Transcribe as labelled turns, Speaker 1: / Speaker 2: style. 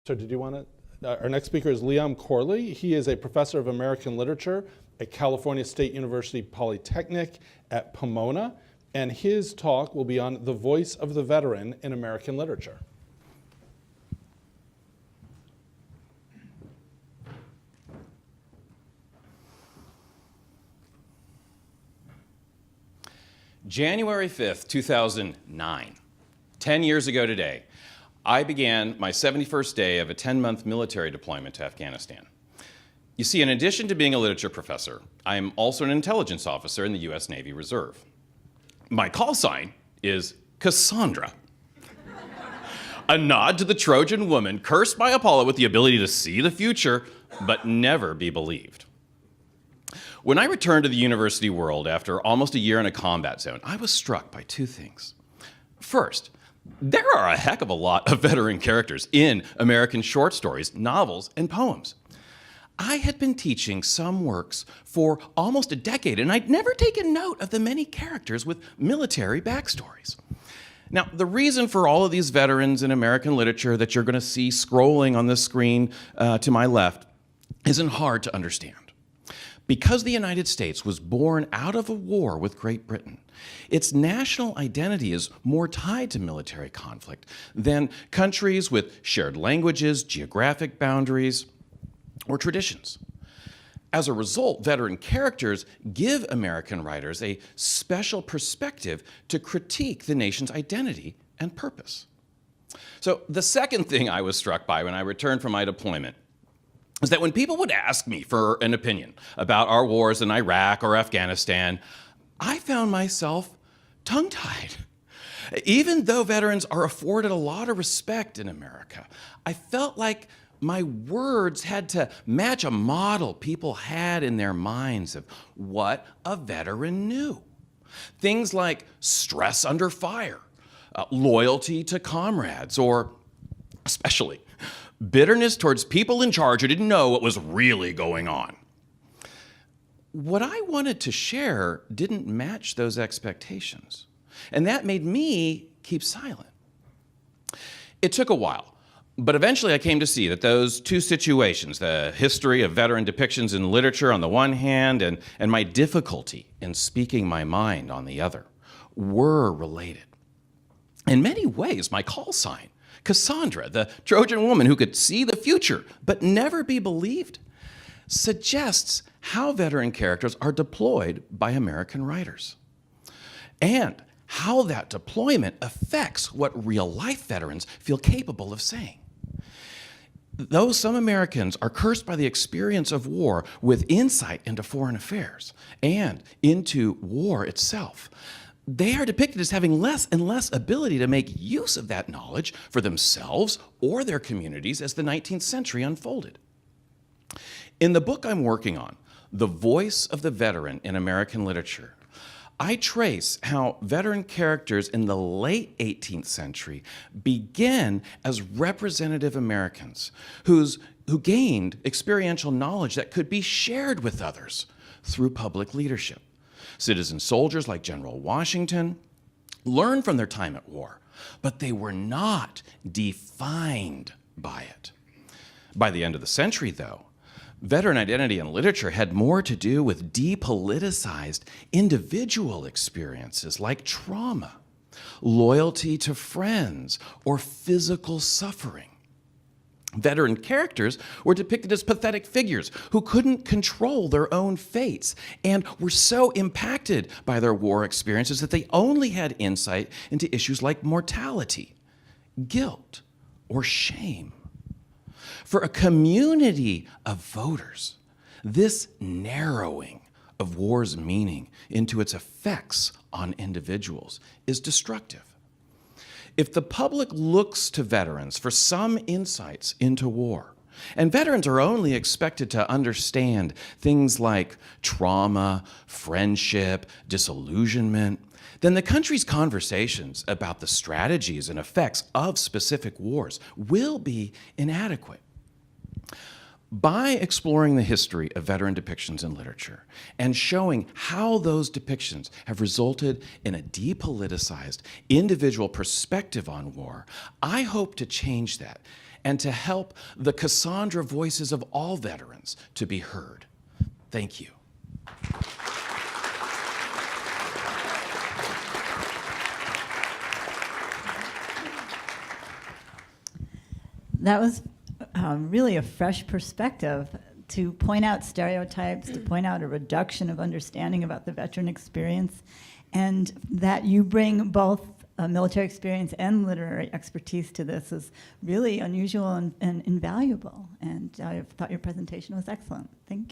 Speaker 1: So did you want to? Our next speaker is Liam Corley. He is a professor of American literature at California State University Polytechnic at Pomona, and his talk will be on the voice of the veteran in American literature.
Speaker 2: January 5th, 2009, 10 years ago today, I began my 71st day of a 10-month military deployment to Afghanistan. You see, in addition to being a literature professor, I am also an intelligence officer in the U.S. Navy Reserve. My call sign is Cassandra, a nod to the Trojan woman cursed by Apollo with the ability to see the future, but never be believed. When I returned to the university world after almost a year in a combat zone, I was struck by two things. First, there are a heck of a lot of veteran characters in American short stories, novels, and poems. I had been teaching some works for almost a decade, and I'd never taken note of the many characters with military backstories. Now, the reason for all of these veterans in American literature that you're going to see scrolling on this screen to my left isn't hard to understand. Because the United States was born out of a war with Great Britain, its national identity is more tied to military conflict than countries with shared languages, geographic boundaries, or traditions. As a result, veteran characters give American writers a special perspective to critique the nation's identity and purpose. So the second thing I was struck by when I returned from my deployment is that when people would ask me for an opinion about our wars in Iraq or Afghanistan, I found myself tongue-tied. Even though veterans are afforded a lot of respect in America, I felt like my words had to match a model people had in their minds of what a veteran knew. Things like stress under fire, loyalty to comrades, or especially bitterness towards people in charge who didn't know what was really going on. What I wanted to share didn't match those expectations, and that made me keep silent. It took a while, but eventually I came to see that those two situations, the history of veteran depictions in literature on the one hand and my difficulty in speaking my mind on the other, were related. In many ways, my call sign, Cassandra, the Trojan woman who could see the future but never be believed, suggests how veteran characters are deployed by American writers, and how that deployment affects what real-life veterans feel capable of saying. Though some Americans are cursed by the experience of war with insight into foreign affairs and into war itself, they are depicted as having less and less ability to make use of that knowledge for themselves or their communities as the 19th century unfolded. In the book I'm working on, The Voice of the Veteran in American Literature, I trace how veteran characters in the late 18th century began as representative Americans who gained experiential knowledge that could be shared with others through public leadership. Citizen soldiers like General Washington learned from their time at war, but they were not defined by it. By the end of the century, though, veteran identity in literature had more to do with depoliticized individual experiences like trauma, loyalty to friends, or physical suffering. Veteran characters were depicted as pathetic figures who couldn't control their own fates and were so impacted by their war experiences that they only had insight into issues like mortality, guilt, or shame. For a community of voters, this narrowing of war's meaning into its effects on individuals is destructive. If the public looks to veterans for some insights into war, and veterans are only expected to understand things like trauma, friendship, disillusionment, then the country's conversations about the strategies and effects of specific wars will be inadequate. By exploring the history of veteran depictions in literature and showing how those depictions have resulted in a depoliticized individual perspective on war, I hope to change that and to help the Cassandra voices of all veterans to be heard. Thank you.
Speaker 3: That was really a fresh perspective to point out stereotypes, to point out a reduction of understanding about the veteran experience, and that you bring both military experience and literary expertise to this is really unusual and invaluable. And I thought your presentation was excellent. Thank you.